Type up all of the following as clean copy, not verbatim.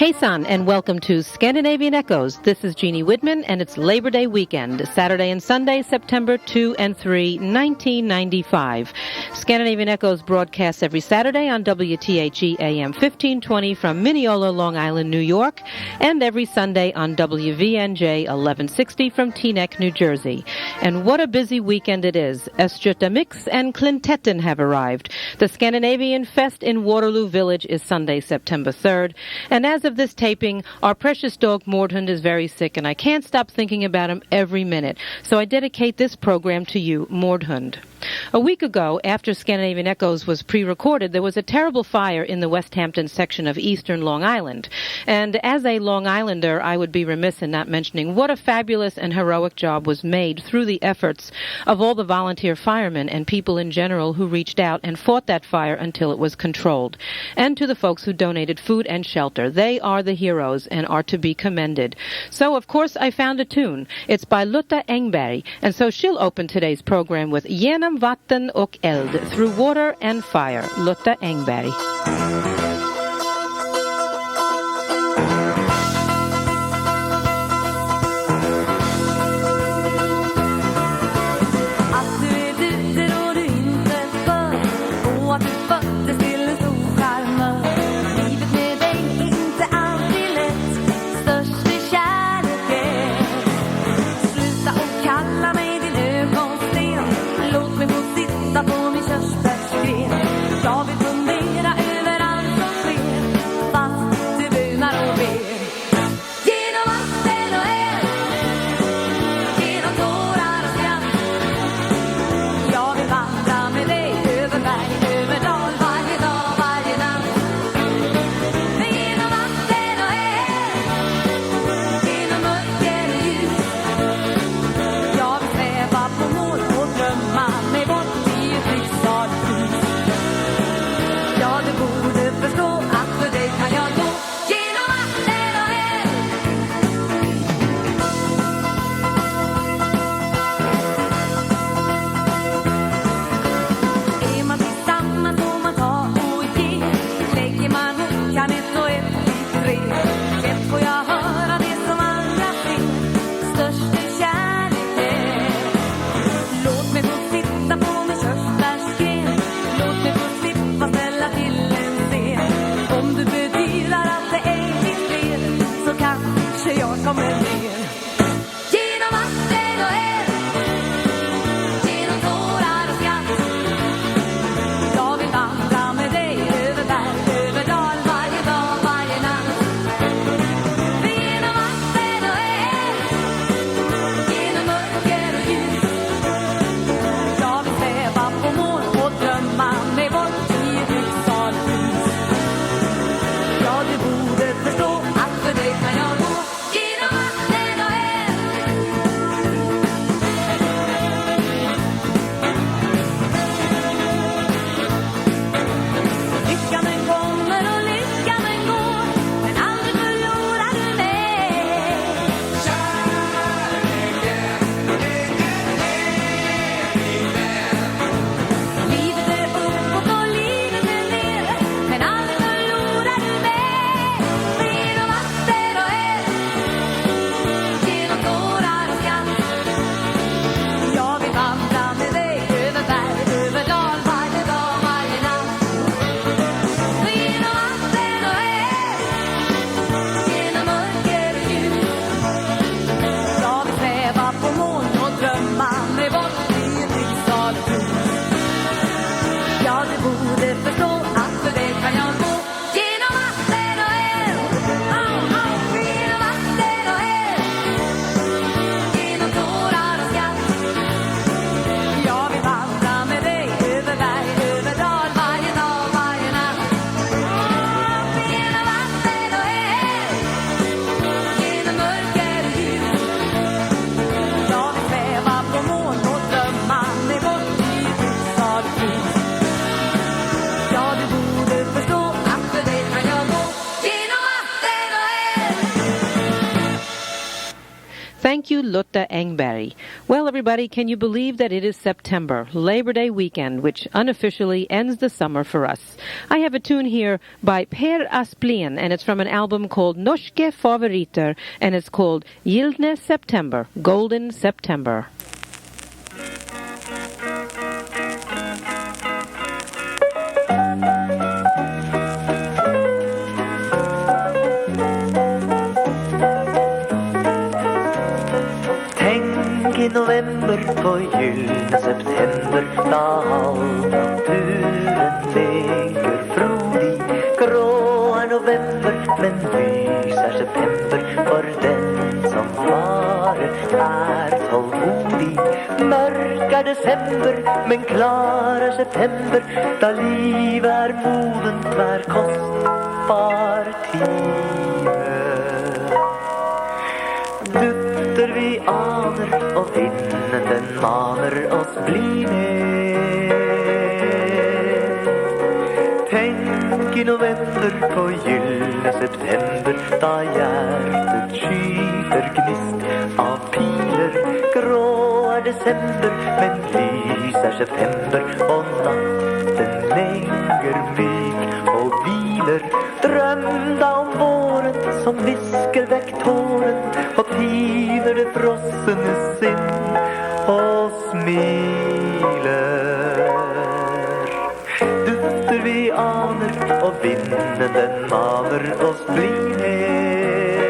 Hey son, and welcome to Scandinavian Echoes. This is Jeanne Widman, and it's Labor Day weekend, Saturday and Sunday, September 2 and 3, 1995. Scandinavian Echoes broadcasts every Saturday on WTHE AM 1520 from Mineola, Long Island, New York, and every Sunday on WVNJ 1160 from Teaneck, New Jersey. And what a busy weekend it is. Östgötamix and Klintetten have arrived. The Scandinavian Fest in Waterloo Village is Sunday, September 3rd, and as of this taping, our precious dog Mordhund is very sick, and I can't stop thinking about him every minute. So I dedicate this program to you, Mordhund. A week ago, after Scandinavian Echoes was pre-recorded, there was a terrible fire in the West Hampton section of eastern Long Island. And as a Long Islander, I would be remiss in not mentioning what a fabulous and heroic job was made through the efforts of all the volunteer firemen and people in general who reached out and fought that fire until it was controlled. And to the folks who donated food and shelter. They are the heroes and are to be commended. So, of course, I found a tune. It's by Lotta Engberg, and so she'll open today's program with Genom vatten och eld, Through Water and Fire, Lotta Engberg. På min körsbärsgren. Jag vill fundera över you, Lotta Engberg. Well, everybody, can you believe that it is September, Labor Day weekend, which unofficially ends the summer for us? I have a tune here by Per Asplin, and it's from an album called Norske Favoriter, and it's called Gyldne September, Golden September. I november på gyllene september, da all naturen leker frodig. Grå er november, men lys er september for den som bare er tålmodig. Mørk er desember, men klar er september, da livet er modent hver kostbar time. Dutter vi aner, og vinden den maner oss bli med. Tenk i november på gyllene september, da hjertet skyter gnist av piler. Grå er desember, men lys er september, og natten lenger myk og hviler. Drøm da om våren som visker vekk tåren, og piner det frosne sinn og smiler. Dufter vi aner, og vinden den maner oss bli med.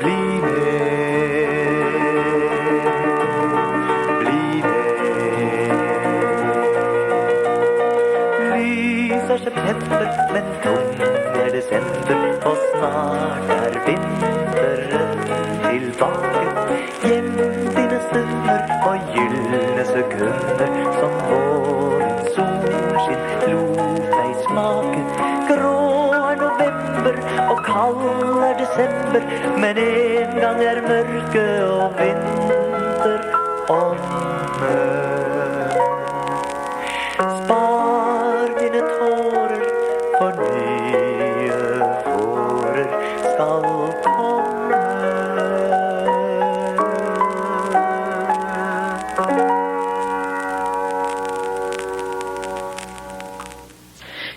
Bli med. Bli med. Lys er september, men tung er desember, og snart er vinteren tilbake. Gjem dine stunder og gyllene sekunder, som vårens solskinn lot deg smake. Grå er november, og kald er desember, men en gang er mørke og vinter omme. Spar dine tårer, for nye vårer skal komme.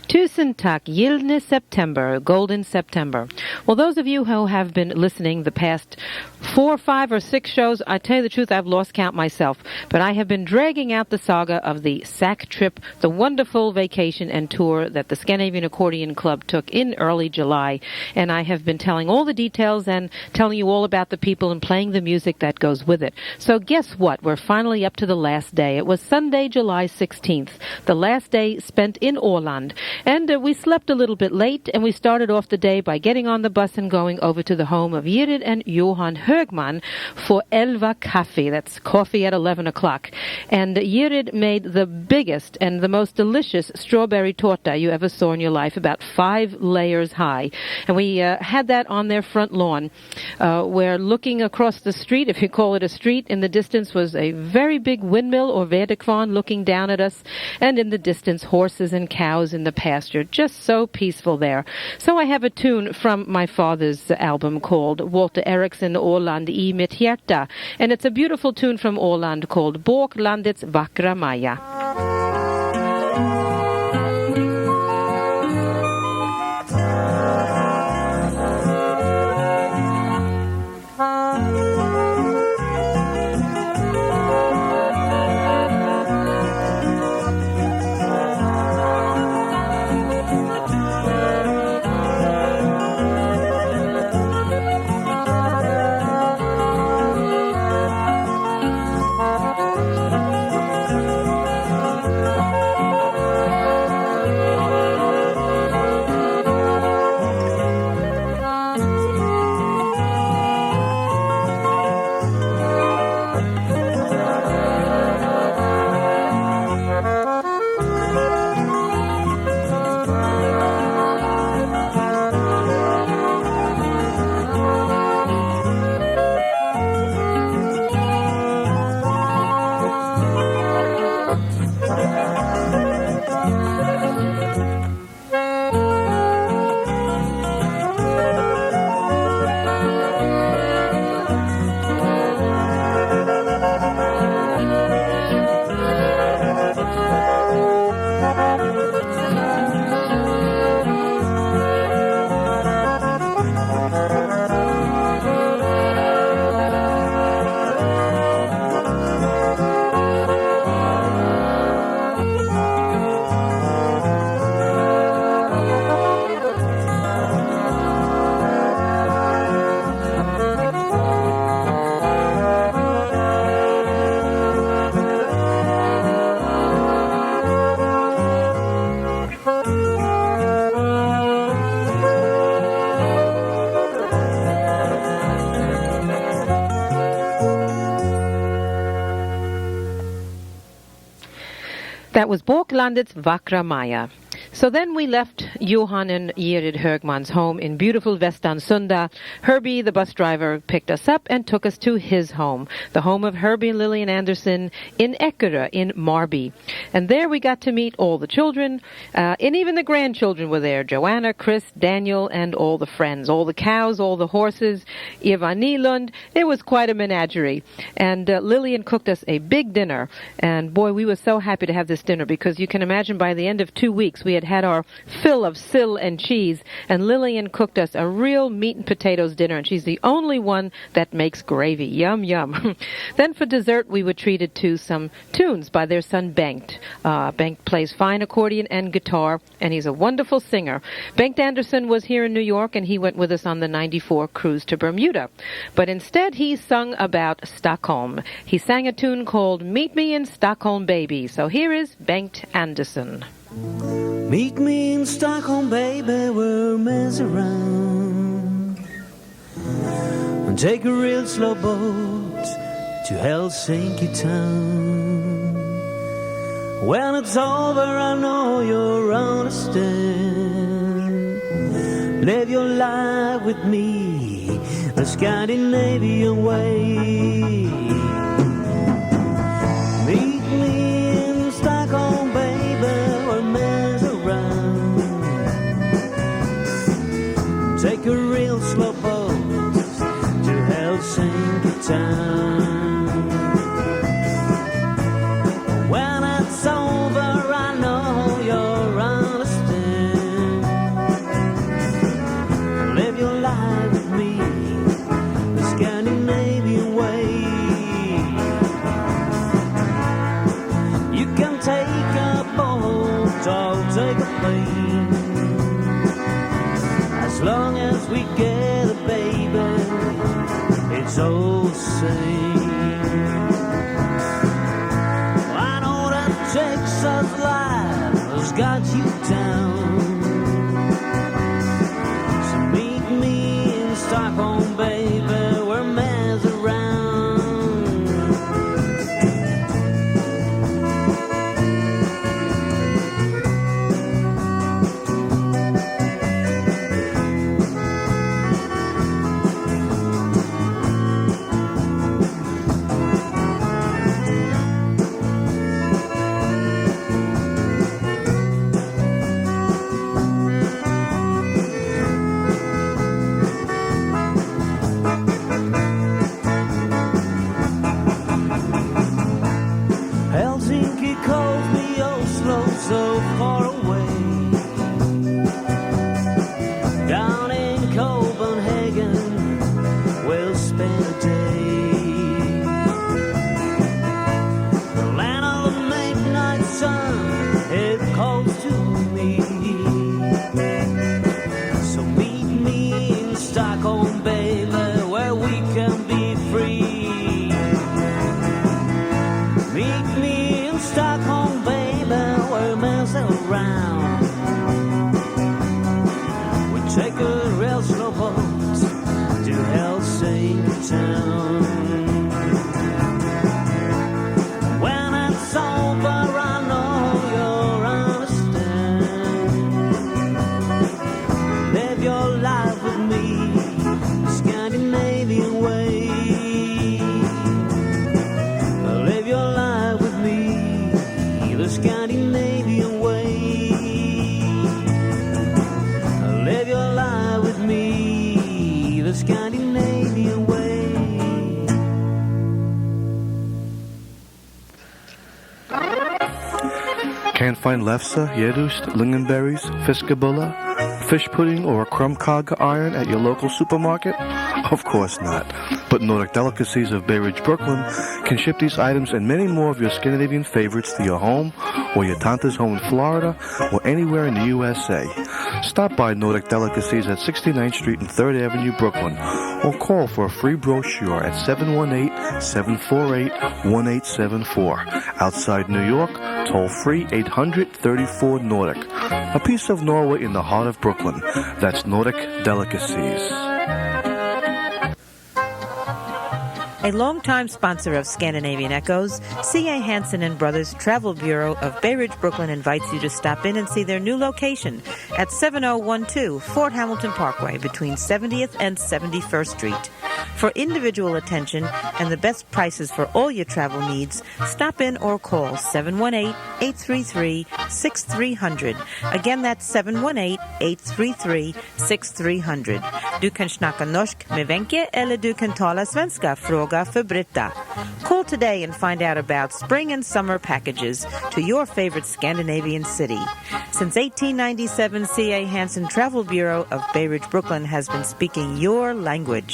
Tusen takk, Gyldne September, Golden September. Well, those of you who have been listening the past 4, 5, or 6 shows, I tell you the truth, I've lost count myself, but I have been dragging out the saga of the SAC trip, the wonderful vacation and tour that the Scandinavian Accordion Club took in early July, and I have been telling all the details and telling you all about the people and playing the music that goes with it. So guess what? We're finally up to the last day. It was Sunday, July 16th, the last day spent in Åland, and we slept a little bit late, and we started off the day by getting on the bus and going over to the home of Jeanne and Johan Högman for Elva Kaffe. That's coffee at 11 o'clock. And Jeanne made the biggest and the most delicious strawberry torta you ever saw in your life, about 5 layers high. And we had that on their front lawn. Where looking across the street, if you call it a street, in the distance was a very big windmill or Vedekvarn looking down at us, and in the distance horses and cows in the pasture. Just so peaceful there. So I have a tune from my father's album called Walter Eriksson, Åland I mitt hjärta. And it's a beautiful tune from Åland called Båklandets vackra Maja. that was Borklandets Vackra Maja. So then we left Johan and Gerid Högman's home in beautiful Västansunda. Herbie, the bus driver, picked us up and took us to his home, the home of Herbie and Lillian Anderson in Eckerö in Marby. And there we got to meet all the children, and even the grandchildren were there, Joanna, Chris, Daniel, and all the friends, all the cows, all the horses, Eva Nylund. It was quite a menagerie. And Lillian cooked us a big dinner. And boy, we were so happy to have this dinner because you can imagine by the end of 2 weeks, we had our fill of sill and cheese, and Lillian cooked us a real meat and potatoes dinner, and she's the only one that makes gravy. Yum, yum. Then for dessert, we were treated to some tunes by their son Bengt. Bengt plays fine accordion and guitar, and he's a wonderful singer. Bengt Anderson was here in New York, and he went with us on the 94 cruise to Bermuda. But instead, he sung about Stockholm. He sang a tune called Meet Me in Stockholm, Baby. So here is Bengt Anderson. Meet me in Stockholm, baby, we'll mess around and take a real slow boat to Helsinki town. When it's over, I know you'll understand. Live your life with me the Scandinavian way. Meet me in Stockholm, baby, take a real slow boat to Helsinki town. When it's over, I know you'll understand. Live your life with me the Scandinavian way. You can take a boat or take a plane. As long as we get a baby, it's all the same. I know that Texas life has got you down. So meet me in Stockholm, baby, we're mess around. Helsinki calls me Oslo, so far away. Down in Copenhagen, we'll spend a day. The land of the midnight sun, it calls to me. So meet me in Stockholm, baby, where we can be free. Meet me in Stockholm, baby, we're messing around. We take a real slow boat to Helsinki town. When it's over, I know you'll understand. Live your life with me the Scandinavian way. Live your life with me the Scandinavian way. Live your life with me the Scandinavian way. Can't find lefse, jedust, lingonberries, fiskabulla, fish pudding, or a crumb cog iron at your local supermarket? Of course not. But Nordic Delicacies of Bay Ridge, Brooklyn can ship these items and many more of your Scandinavian favorites to your home or your tante's home in Florida or anywhere in the USA. Stop by Nordic Delicacies at 69th Street and 3rd Avenue, Brooklyn, or call for a free brochure at 718-748-1874. Outside New York, toll free 800-34-NORDIC. A piece of Norway in the heart of Brooklyn. That's Nordic Delicacies. A longtime sponsor of Scandinavian Echoes, C.A. Hansen and Brothers Travel Bureau of Bay Ridge, Brooklyn invites you to stop in and see their new location at 7012 Fort Hamilton Parkway between 70th and 71st Street. For individual attention and the best prices for all your travel needs, stop in or call 718-833-6300. Again, that's 718-833-6300. Du kan snacka norsk med Wenche eller du kan tala svenska. Fråga för Britta. Call today and find out about spring and summer packages to your favorite Scandinavian city. Since 1897, C.A. Hansen Travel Bureau of Bay Ridge, Brooklyn has been speaking your language.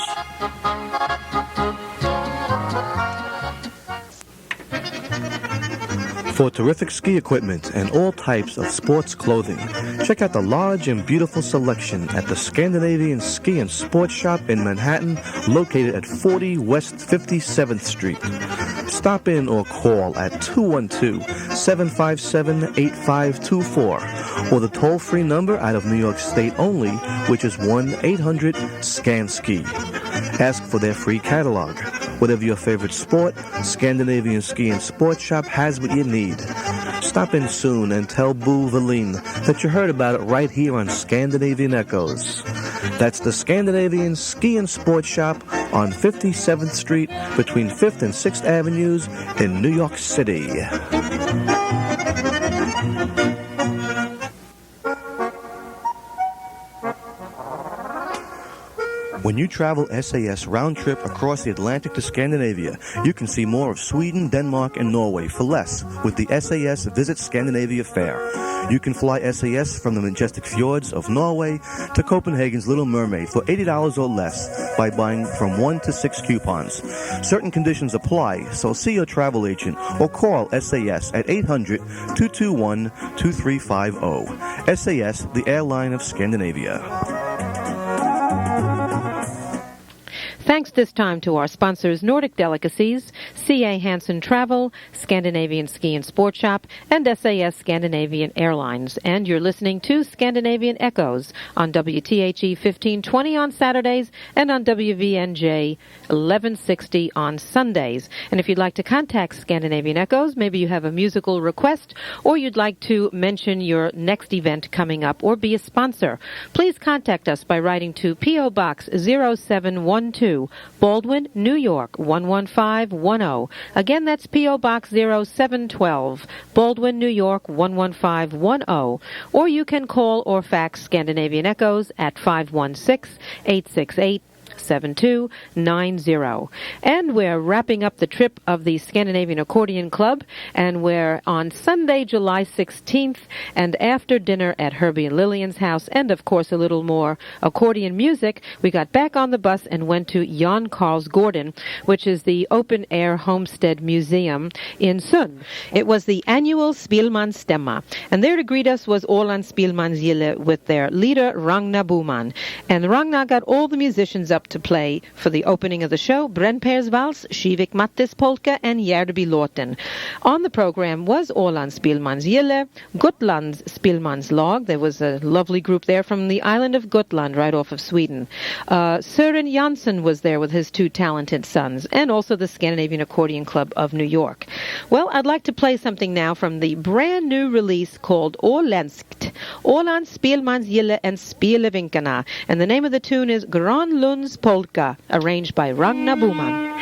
For terrific ski equipment and all types of sports clothing, check out the large and beautiful selection at the Scandinavian Ski and Sports Shop in Manhattan, located at 40 West 57th Street. Stop in or call at 212-757-8524 or the toll-free number out of New York State only, which is 1-800-SCAN-SKI. Ask for their free catalog. Whatever your favorite sport, Scandinavian Ski and Sports Shop has what you need. Stop in soon and tell Boo Valine that you heard about it right here on Scandinavian Echoes. That's the Scandinavian Ski and Sports Shop on 57th Street between 5th and 6th Avenues in New York City. When you travel SAS round trip across the Atlantic to Scandinavia, you can see more of Sweden, Denmark, and Norway for less with the SAS Visit Scandinavia Fair. You can fly SAS from the majestic fjords of Norway to Copenhagen's Little Mermaid for $80 or less by buying from 1 to 6 coupons. Certain conditions apply, so see your travel agent or call SAS at 800-221-2350. SAS, the airline of Scandinavia. Thanks this time to our sponsors Nordic Delicacies, C.A. Hansen Travel, Scandinavian Ski and Sport Shop, and SAS Scandinavian Airlines. And you're listening to Scandinavian Echoes on WTHE 1520 on Saturdays and on WVNJ 1160 on Sundays. And if you'd like to contact Scandinavian Echoes, maybe you have a musical request or you'd like to mention your next event coming up or be a sponsor, please contact us by writing to P.O. Box 0712, Baldwin, New York 11510. Again, that's P.O. Box 0712, Baldwin, New York 11510. Or you can call or fax Scandinavian Echoes at 516-868 7290. And we're wrapping up the trip of the Scandinavian Accordion Club, and we're on Sunday, July 16th, and after dinner at Herbie and Lillian's house, and of course a little more accordion music, we got back on the bus and went to Jan Karlsgården, which is the open-air homestead museum in Sund. It was the annual Spelmansstämma, and there to greet us was Åland Spelmansgille with their leader Ragnar Boman. And Ragnar got all the musicians up to play for the opening of the show, Brännpers Vals, Kivik Mattis Polka, and Järby Låten. On the program was Åland Spelmansgille, Gotlands Spelmanslag. There was a lovely group there from the island of Gotland, right off of Sweden. Søren Jansson was there with his 2 talented sons, and also the Scandinavian Accordion Club of New York. Well, I'd like to play something now from the brand new release called Åländskt, Åland Spelmansgille and Spelevinkarna, and the name of the tune is Granlunds Polka, arranged by Ragnar Boman.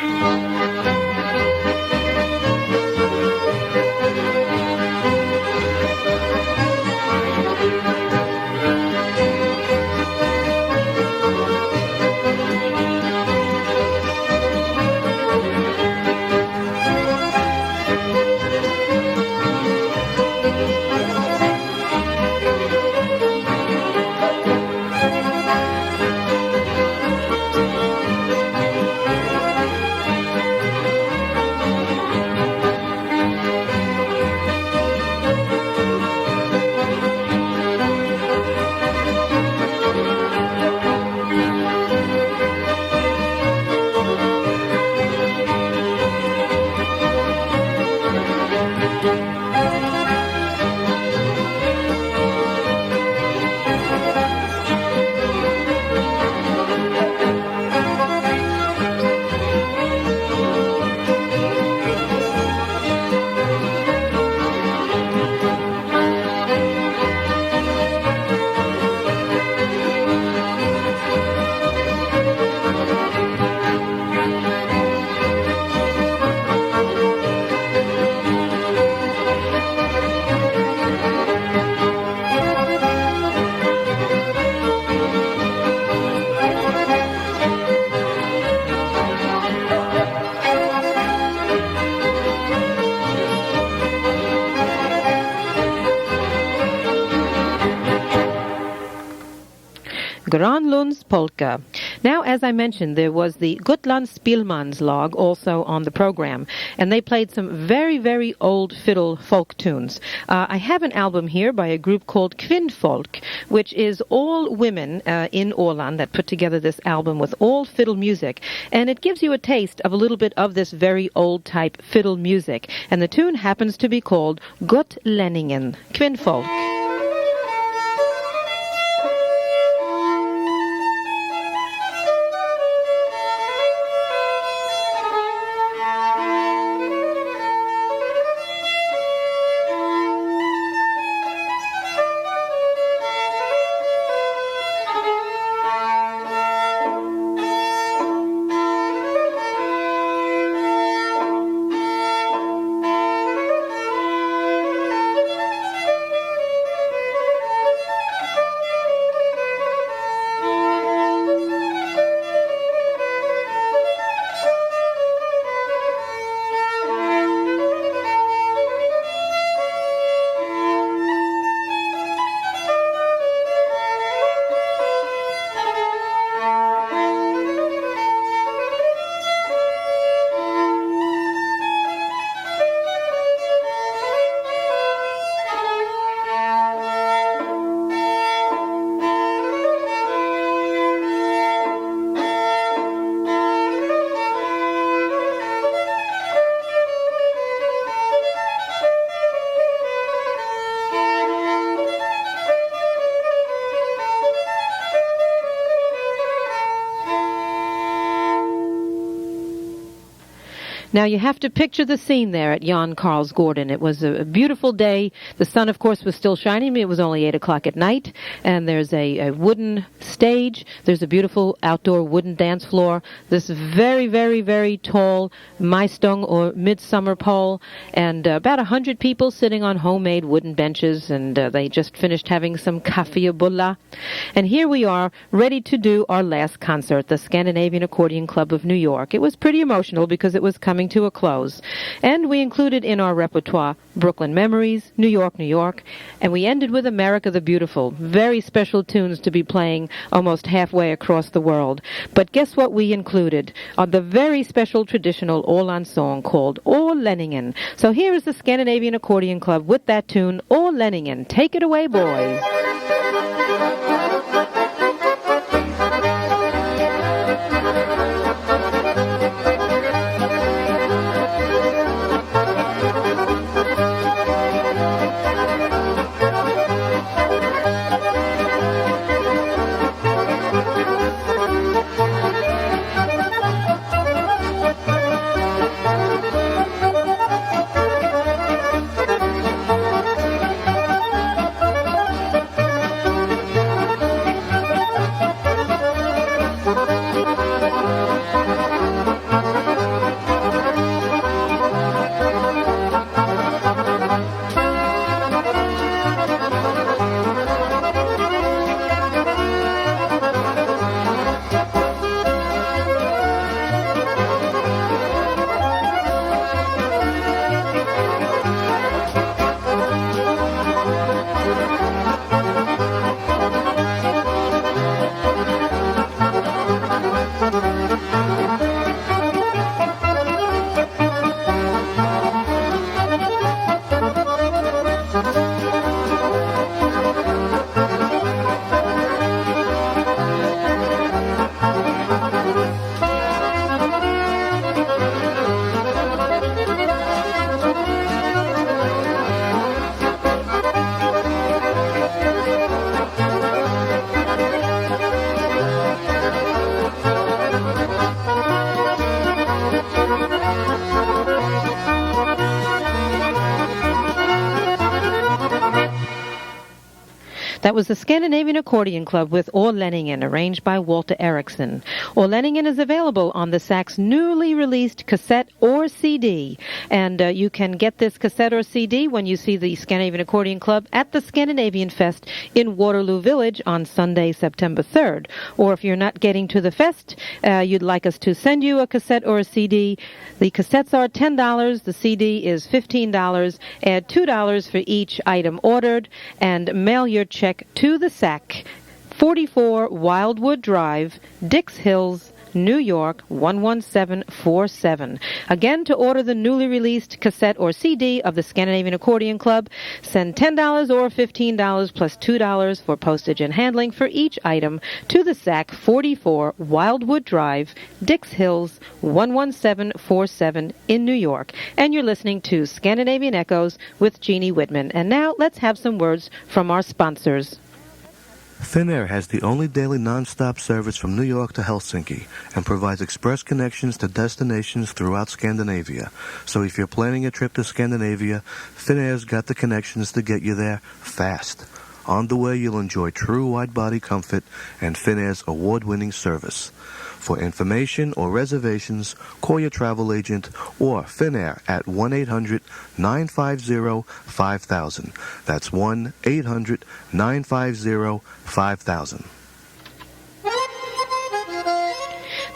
Granlunds Polka. Now, as I mentioned, there was the Gotland Spielmanslag also on the program, and they played some very, very old fiddle folk tunes. I have an album here by a group called Kvinnfolk, which is all women in Åland that put together this album with all fiddle music, and it gives you a taste of a little bit of this very old type fiddle music, and the tune happens to be called Gotlänningen, Kvinnfolk. Now, you have to picture the scene there at Jan Karlsgården. It was a beautiful day. The sun, of course, was still shining. It was only 8 o'clock at night. And there's a wooden stage. There's a beautiful outdoor wooden dance floor. This very, very, very tall Maistung or midsummer pole. And about 100 people sitting on homemade wooden benches. And they just finished having some kaffebulla. And here we are, ready to do our last concert, the Scandinavian Accordion Club of New York. It was pretty emotional because it was coming to a close. And we included in our repertoire Brooklyn Memories, New York, New York, and we ended with America the Beautiful. Very special tunes to be playing almost halfway across the world. But guess what we included? The very special traditional Åland song called Ålänningen. So here is the Scandinavian Accordion Club with that tune, Ålänningen. Take it away, boys. That was the Scandinavian Accordion Club with Ålänningen, arranged by Walter Eriksson. Ålänningen is available on the Sax newly released cassette or CD. And you can get this cassette or CD when you see the Scandinavian Accordion Club at the Scandinavian Fest in Waterloo Village on Sunday, September 3rd. Or if you're not getting to the fest, you'd like us to send you a cassette or a CD. The cassettes are $10. The CD is $15. Add $2 for each item ordered and mail your check to the SAC, 44 Wildwood Drive, Dix Hills, New York 11747. Again, to order the newly released cassette or CD of the Scandinavian Accordion Club, send $10 or $15 plus $2 for postage and handling for each item to the SAC 44 Wildwood Drive, Dix Hills 11747 in New York. And you're listening to Scandinavian Echoes with Jeanne Widman. And now let's have some words from our sponsors. Finnair has the only daily non-stop service from New York to Helsinki and provides express connections to destinations throughout Scandinavia. So if you're planning a trip to Scandinavia, Finnair's got the connections to get you there fast. On the way, you'll enjoy true wide-body comfort and Finnair's award-winning service. For information or reservations, call your travel agent or Finnair at 1-800-950-5000. That's 1-800-950-5000.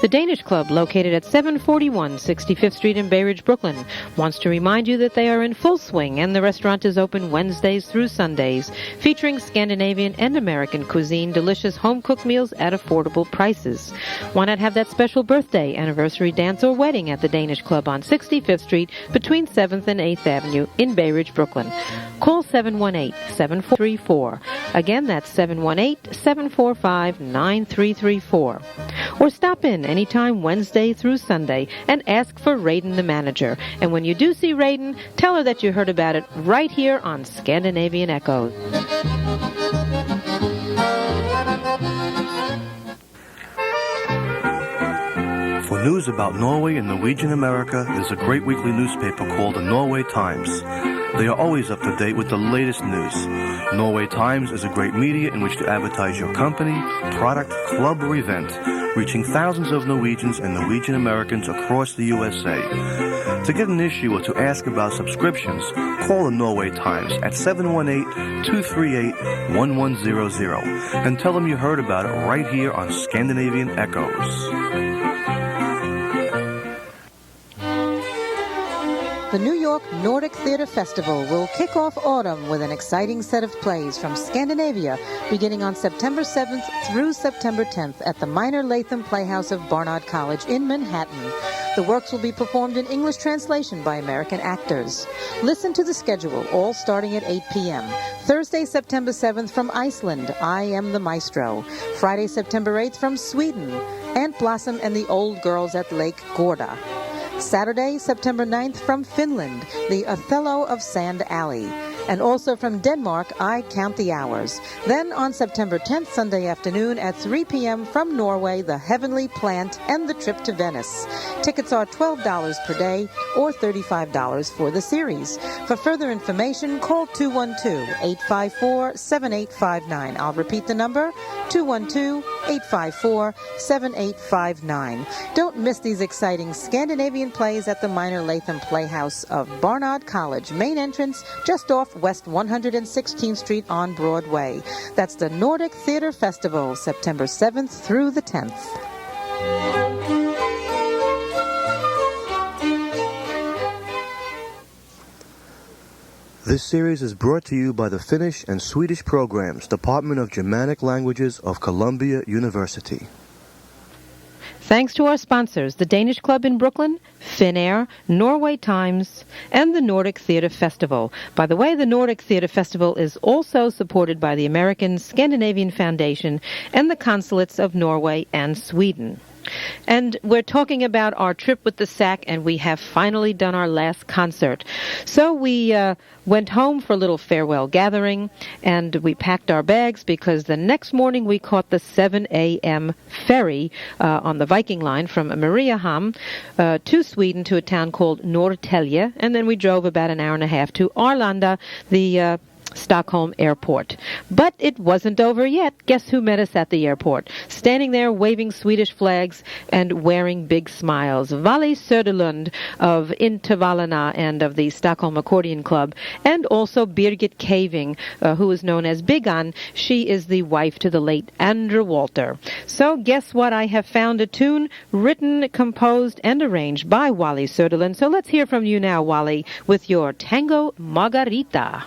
The Danish Club, located at 741 65th Street in Bay Ridge, Brooklyn, wants to remind you that they are in full swing and the restaurant is open Wednesdays through Sundays, featuring Scandinavian and American cuisine, delicious home-cooked meals at affordable prices. Why not have that special birthday, anniversary dance, or wedding at the Danish Club on 65th Street between 7th and 8th Avenue in Bay Ridge, Brooklyn? Call 718-7434. Again, that's 718-745-9334. Or stop in anytime Wednesday through Sunday and ask for Raiden the manager. And when you do see Raiden, tell her that you heard about it right here on Scandinavian Echoes. For news about Norway and Norwegian America, there's a great weekly newspaper called the Norway Times. They are always up to date with the latest news. Norway Times is a great media in which to advertise your company, product, club, or event, reaching thousands of Norwegians and Norwegian Americans across the USA. To get an issue or to ask about subscriptions, call the Norway Times at 718-238-1100 and tell them you heard about it right here on Scandinavian Echoes. The New York Nordic Theater Festival will kick off autumn with an exciting set of plays from Scandinavia beginning on September 7th through September 10th at the Minor Latham Playhouse of Barnard College in Manhattan. The works will be performed in English translation by American actors. Listen to the schedule, all starting at 8 p.m. Thursday, September 7th from Iceland, I Am the Maestro. Friday, September 8th from Sweden, Aunt Blossom and the Old Girls at Lake Gorda. Saturday, September 9th from Finland, the Othello of Sand Alley. And also from Denmark, I Count the Hours. Then on September 10th, Sunday afternoon at 3 p.m. from Norway, The Heavenly Plant and The Trip to Venice. Tickets are $12 per day or $35 for the series. For further information, call 212-854-7859. I'll repeat the number, 212-854-7859. Don't miss these exciting Scandinavian plays at the Minor Latham Playhouse of Barnard College, main entrance just off West 116th Street on Broadway. That's the Nordic Theater Festival, September 7th through the 10th. This series is brought to you by the Finnish and Swedish Programs, Department of Germanic Languages of Columbia University. Thanks to our sponsors, the Danish Club in Brooklyn, Finnair, Norway Times, and the Nordic Theater Festival. By the way, the Nordic Theater Festival is also supported by the American Scandinavian Foundation and the consulates of Norway and Sweden. And we're talking about our trip with the SAC, and we have finally done our last concert. So we went home for a little farewell gathering, and we packed our bags because the next morning we caught the 7 a.m. ferry on the Viking Line from Mariehamn to Sweden to a town called Norrtälje, and then we drove about an hour and a half to Arlanda, the Stockholm airport. But it wasn't over yet. Guess who met us at the airport? Standing there waving Swedish flags and wearing big smiles. Wally Söderlund of Intervallerna and of the Stockholm Accordion Club, and also Birgit Kaving, who is known as Bigan. She is the wife to the late Andrew Walter. So guess what? I have found a tune written, composed, and arranged by Wally Söderlund. So let's hear from you now, Wally, with your Tango Margarita.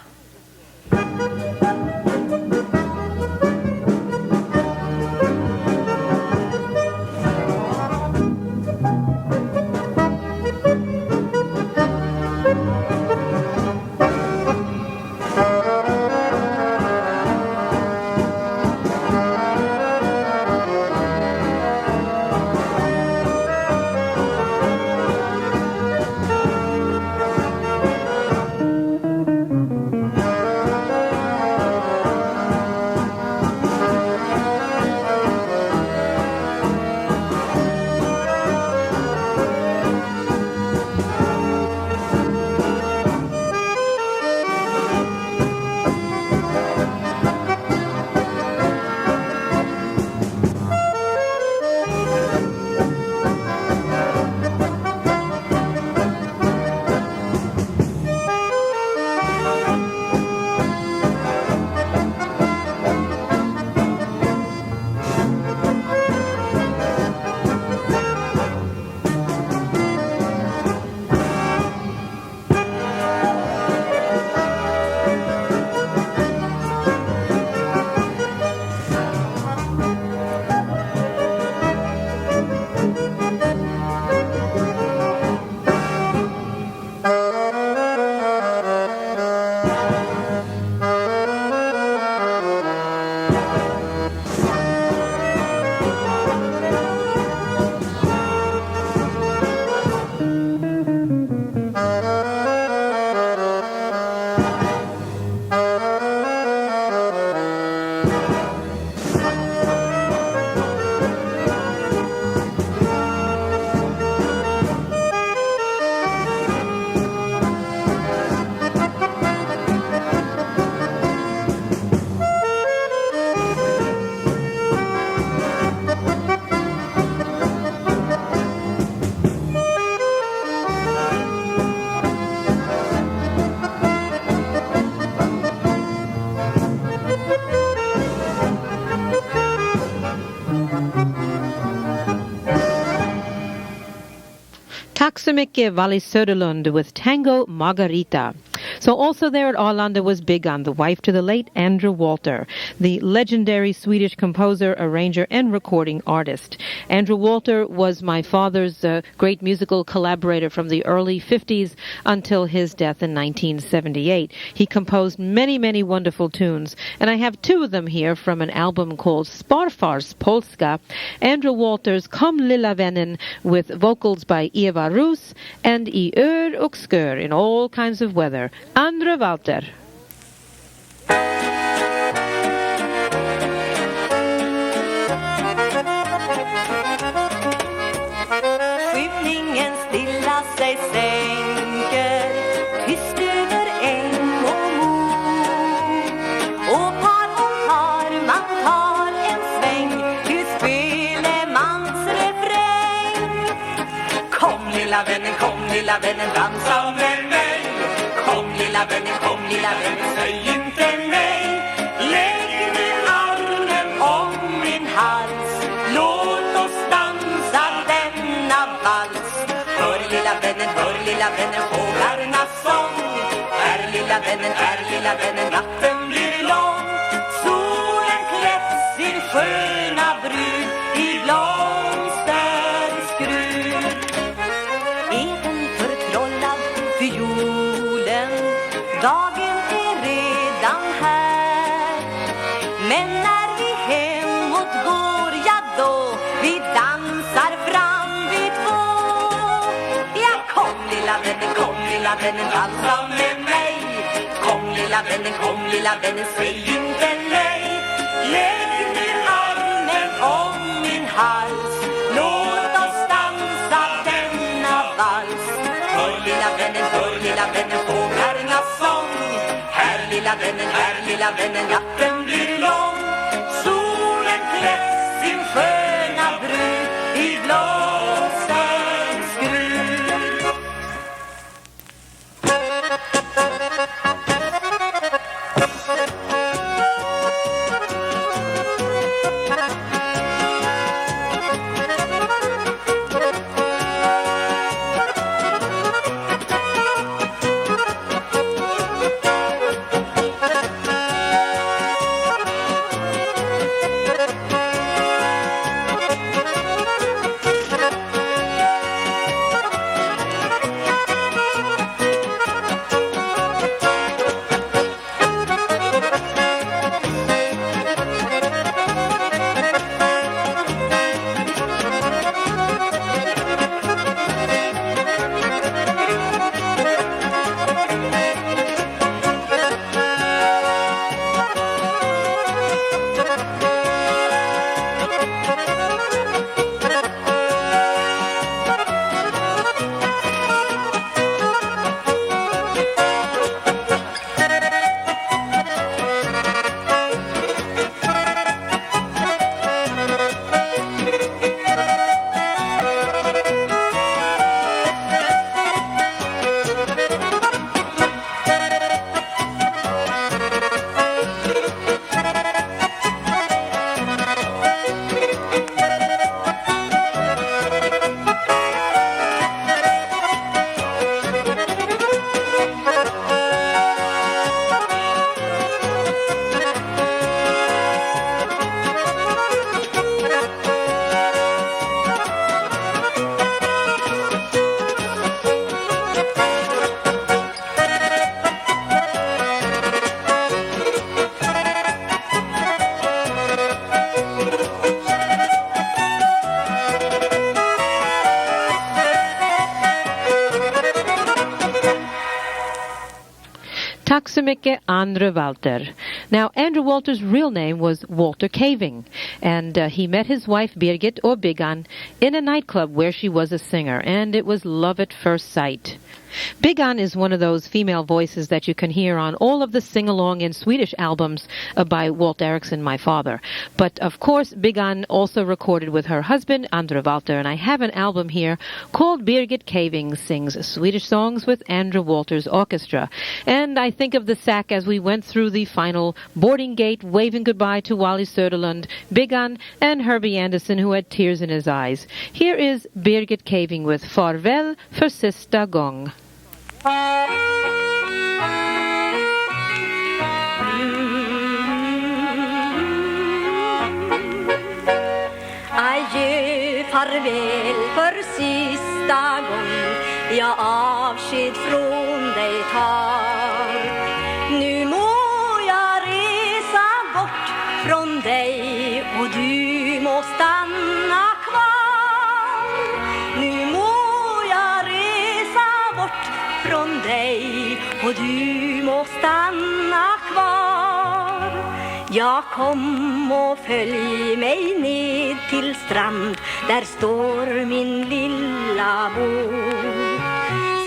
Tack så mycket, Wally Söderlund with Tango Margarita. So also there at Arlanda was Bigan, the wife to the late Andrew Walter, the legendary Swedish composer, arranger, and recording artist. Andrew Walter was my father's great musical collaborator from the early 50s until his death in 1978. He composed many, many wonderful tunes, and I have two of them here from an album called Sparfars Polska. Andrew Walter's Kom lilla vännen with vocals by Eva Rus, and I ör och skör in all kinds of weather. Andre Walter. Skymningen stilla sig sänker, tyst över äng och mor. Och par om par man tar en sväng till spelemans refräng. Kom lilla vännen, dansa med mig. Kom lilla vännen, säg inte nej. Lägg din armen om min hals, låt oss dansa denna vals. Hör lilla vännen, fåglarnas sång. Lilla vännen, natten blir lång. Solen klätt sin sköna brud i blomsterskrud. Är den förtrollad fiolen? Dagen är redan här. Men när vi hemåt går, ja då vi dansar fram vid två. Ja, kom lilla vännen, dansa med mig. Kom lilla vännen, säg inte nej. Lägg din armen om min hals, låt oss dansa denna vals. Hör lilla vännen, fåglarnas sång. Här lilla vännen, natten blir lång. Solen klätt sin sköna brud i blåsens skrud. Tack så mycket, Andre Walter. Now, Andrew Walter's real name was Walter Caving, and he met his wife Birgit, or Bigan, in a nightclub where she was a singer, and it was love at first sight. Bigan is one of those female voices that you can hear on all of the sing-along and Swedish albums by Walt Eriksson, my father. But, of course, Bigan also recorded with her husband, Andre Walter, and I have an album here called Birgit Caving Sings Swedish Songs with Andrew Walter's Orchestra. And I think of the sack as we went through the final Boarding Gate, waving goodbye to Wally Söderlund, Big An, and Herbie Anderson, who had tears in his eyes. Here is Birgit Caving with Farväl för sista gång. Adjö, farväl för sista gång, jag avsked från dig tar. Nu må jag resa bort från dig och du må stanna kvar. Nu må jag resa bort från dig och du må stanna kvar. Jag kom och följ mig ned till strand, där står min lilla båt.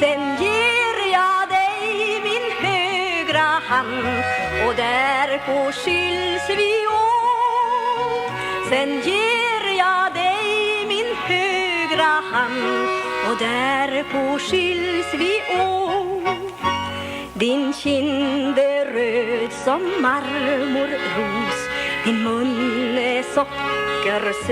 Sen ger jag dig min högra hand och därpå skiljs vi åt. Sen ger jag dig min högra hand och därpå skiljs vi åt. Din kind är röd som marmorros, din mun är sockersöt.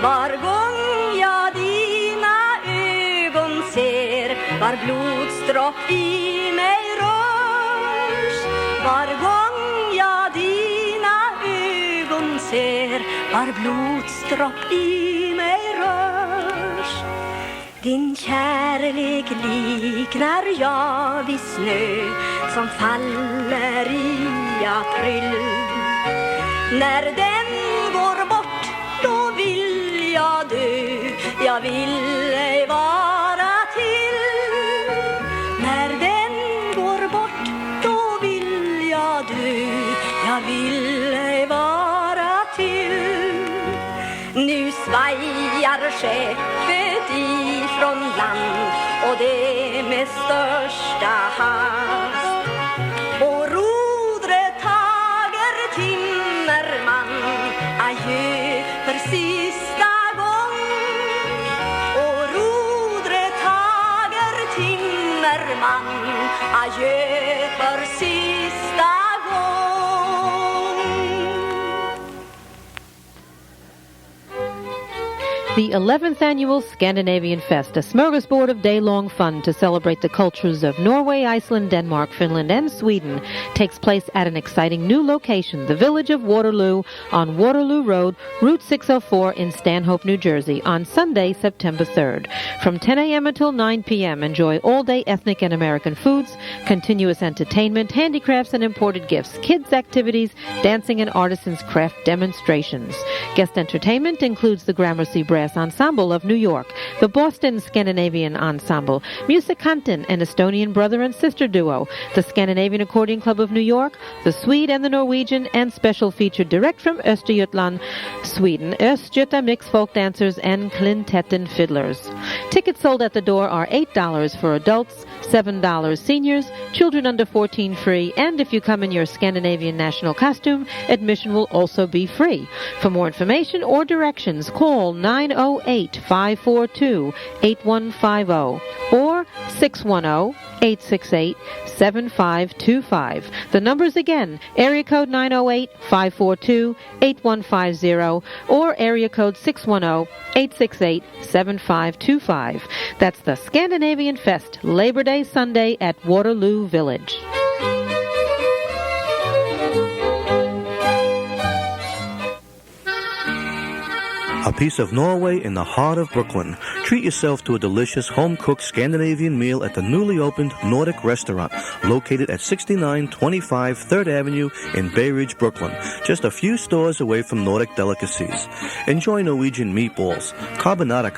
Var gång jag dina ögon ser, var blodsdropp i mig rörs. Var gång jag dina ögon ser, var blodsdropp i mig rörs. Din kärlek liknar jag vid snö som faller i april. När den går bort, då vill jag dö, jag vill ej vara till. När den går bort, då vill jag dö, jag vill ej vara till. Nu svajar skeppet ifrån land och det med största hast. Och rodret tager timmerman, adjö för sista gång. Och rodret tager timmerman, adjö för sista gång. The 11th Annual Scandinavian Fest, a smorgasbord of day-long fun to celebrate the cultures of Norway, Iceland, Denmark, Finland, and Sweden, takes place at an exciting new location, the village of Waterloo on Waterloo Road, Route 604 in Stanhope, New Jersey, on Sunday, September 3rd. From 10 a.m. until 9 p.m., enjoy all-day ethnic and American foods, continuous entertainment, handicrafts and imported gifts, kids' activities, dancing and artisans' craft demonstrations. Guest entertainment includes the Gramercy Brass Ensemble of New York, the Boston Scandinavian Ensemble, Musikanten, an Estonian brother and sister duo, the Scandinavian Accordion Club of New York, the Swede and the Norwegian, and special feature direct from Östergötland, Sweden, Östgöta Mixed Folk Dancers and Klintetten Fiddlers. Tickets sold at the door are $8 for adults, $7 seniors, children under 14 free, and if you come in your Scandinavian national costume, admission will also be free. For more information or directions, call 908-542-8150 or 610-868-7525. The numbers again, area code 908-542-8150 or area code 610-868-7525. That's the Scandinavian Fest, Labor Day Sunday at Waterloo Village. A piece of Norway in the heart of Brooklyn. Treat yourself to a delicious home-cooked Scandinavian meal at the newly opened Nordic Restaurant, located at 6925 3rd Avenue in Bay Ridge, Brooklyn, just a few stores away from Nordic delicacies. Enjoy Norwegian meatballs, carbonata,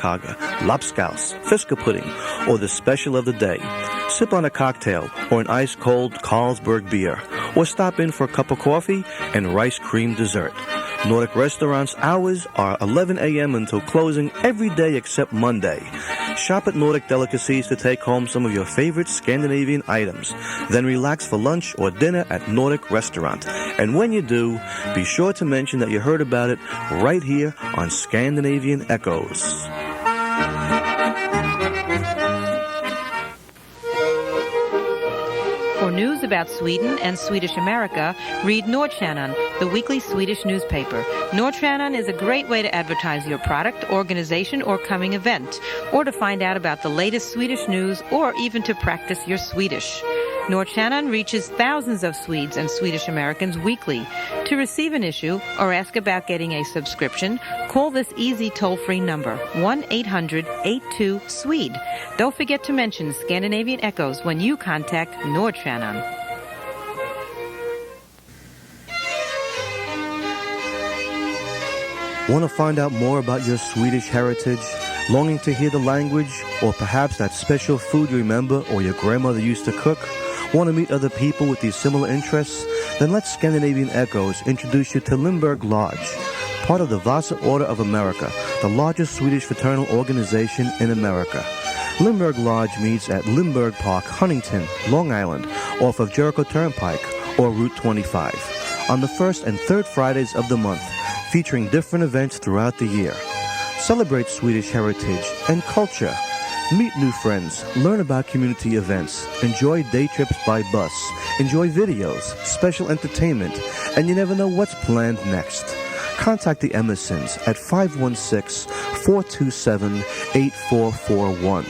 lapskaus, fisker pudding, or the special of the day. Sip on a cocktail or an ice-cold Carlsberg beer, or stop in for a cup of coffee and rice cream dessert. Nordic Restaurant's hours are 11 a.m. until closing every day except Monday. Shop at Nordic Delicacies to take home some of your favorite Scandinavian items. Then relax for lunch or dinner at Nordic Restaurant. And when you do, be sure to mention that you heard about it right here on Scandinavian Echoes. For news about Sweden and Swedish America, read Nordstjernan, the weekly Swedish newspaper. Nordstjernan is a great way to advertise your product, organization, or coming event, or to find out about the latest Swedish news, or even to practice your Swedish. Nordstjernan reaches thousands of Swedes and Swedish Americans weekly. To receive an issue or ask about getting a subscription, call this easy toll-free number, 1-800-82-SWEDE. Don't forget to mention Scandinavian Echoes when you contact Nordstjernan. Want to find out more about your Swedish heritage? Longing to hear the language? Or perhaps that special food you remember or your grandmother used to cook? Want to meet other people with these similar interests? Then let Scandinavian Echoes introduce you to Lindbergh Lodge, part of the Vasa Order of America, the largest Swedish fraternal organization in America. Lindbergh Lodge meets at Lindbergh Park, Huntington, Long Island, off of Jericho Turnpike or Route 25, on the first and third Fridays of the month, featuring different events throughout the year. Celebrate Swedish heritage and culture. Meet new friends, learn about community events, enjoy day trips by bus, enjoy videos, special entertainment, and you never know what's planned next. Contact the Emersons at 516-427-8441.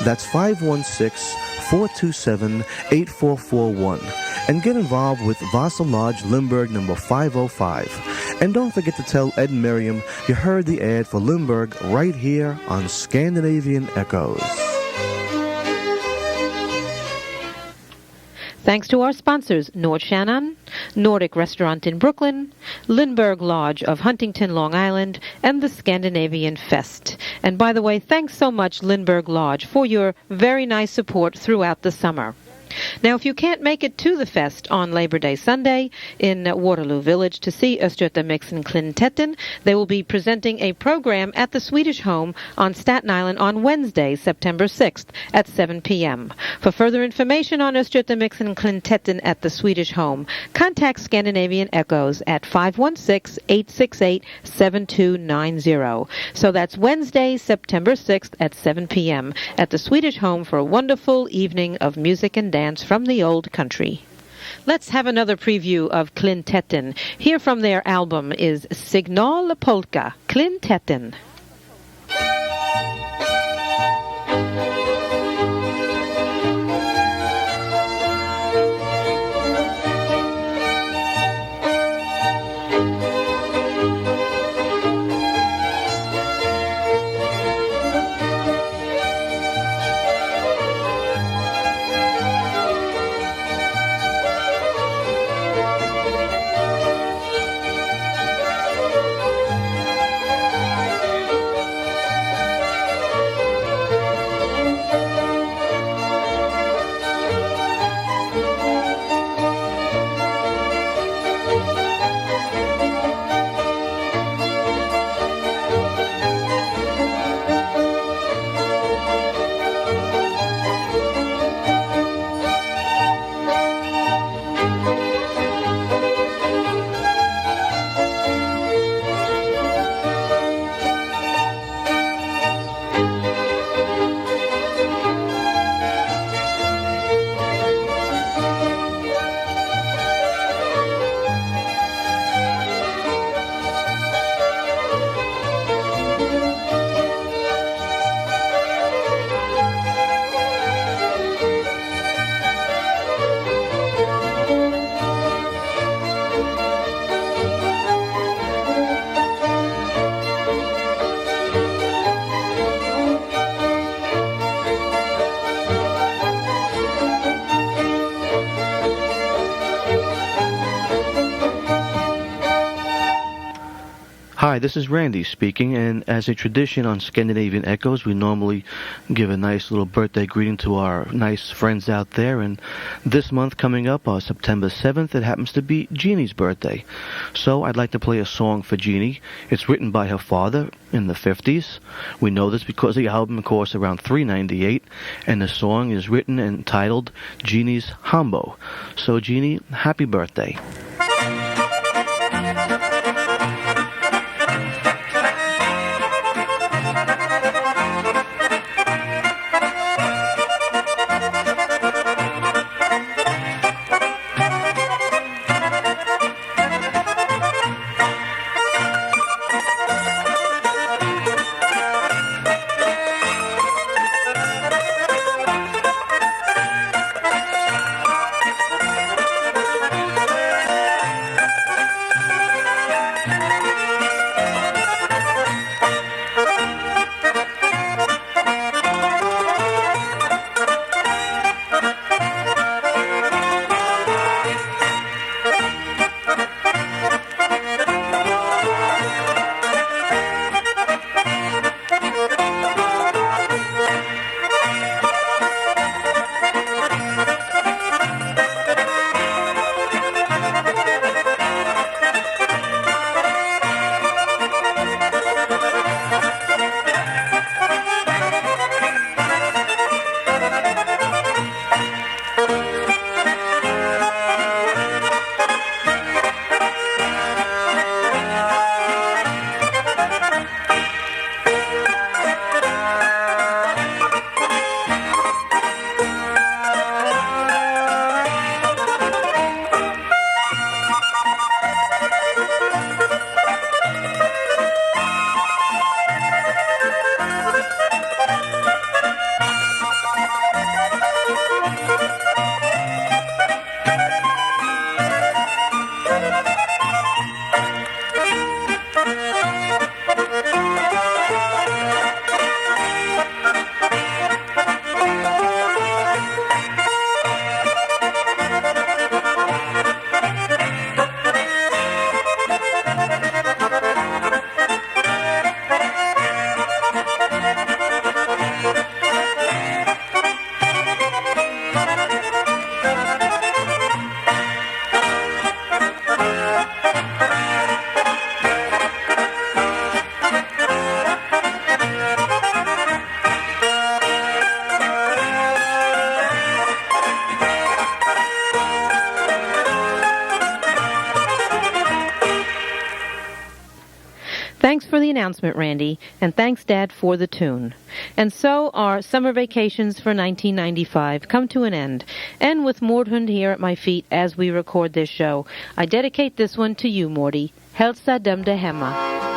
That's 516-427-8441. And get involved with Vasa Lodge Lindbergh number 505. And don't forget to tell Ed and Miriam you heard the ad for Lindbergh right here on Scandinavian Echoes. Thanks to our sponsors, Nordstjernan, Nordic Restaurant in Brooklyn, Lindbergh Lodge of Huntington, Long Island, and the Scandinavian Fest. And by the way, thanks so much, Lindbergh Lodge, for your very nice support throughout the summer. Now, if you can't make it to the fest on Labor Day Sunday in Waterloo Village to see Östgötamixen Klintetten, they will be presenting a program at the Swedish Home on Staten Island on Wednesday, September 6th at 7 p.m. For further information on Östgötamixen Klintetten at the Swedish Home, contact Scandinavian Echoes at 516-868-7290. So that's Wednesday, September 6th at 7 p.m. at the Swedish Home for a wonderful evening of music and dance from the old country. Let's have another preview of Klintetten. Here from their album is Signal Polka, Klintetten. Hi, this is Randy speaking, and as a tradition on Scandinavian Echoes, we normally give a nice little birthday greeting to our nice friends out there, and this month coming up, September 7th, it happens to be Jeannie's birthday. So I'd like to play a song for Jeannie. It's written by her father in the 50s. We know this because the album costs around $3.98, and the song is written and titled Jeannie's Hambo. So Jeannie, happy birthday. Thanks for the announcement, Randy, and thanks, Dad, for the tune. And so our summer vacations for 1995 come to an end. And with Mordhund here at my feet as we record this show, I dedicate this one to you, Morty. Hälsa dem där hemma.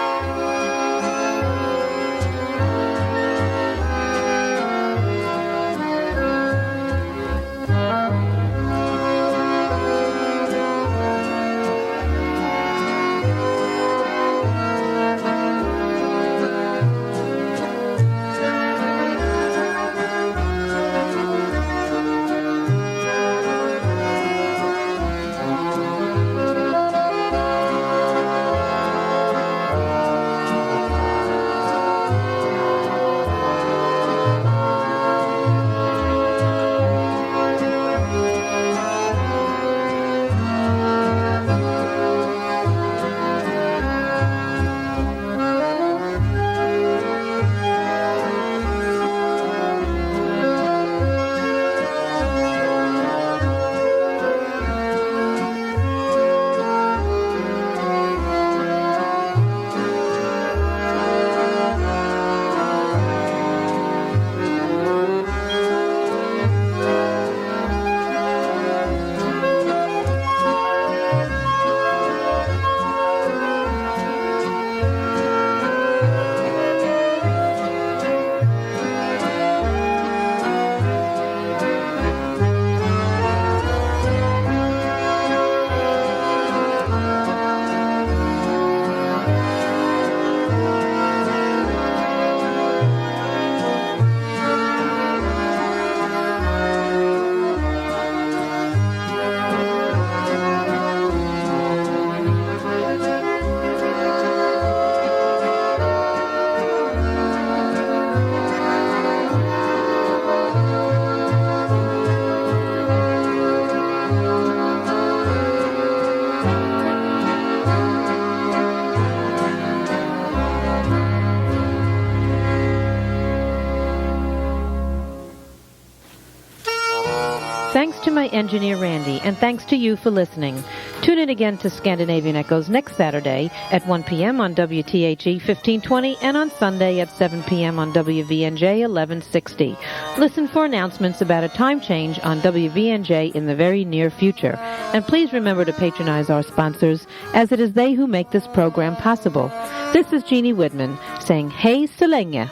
Thanks to my engineer, Randy, and thanks to you for listening. Tune in again to Scandinavian Echoes next Saturday at 1 p.m. on WTHE 1520 and on Sunday at 7 p.m. on WVNJ 1160. Listen for announcements about a time change on WVNJ in the very near future. And please remember to patronize our sponsors, as it is they who make this program possible. This is Jeanne Widman saying, Hej så länge.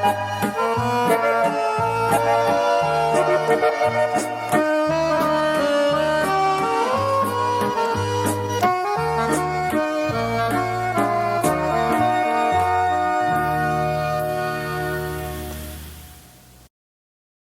Thank you.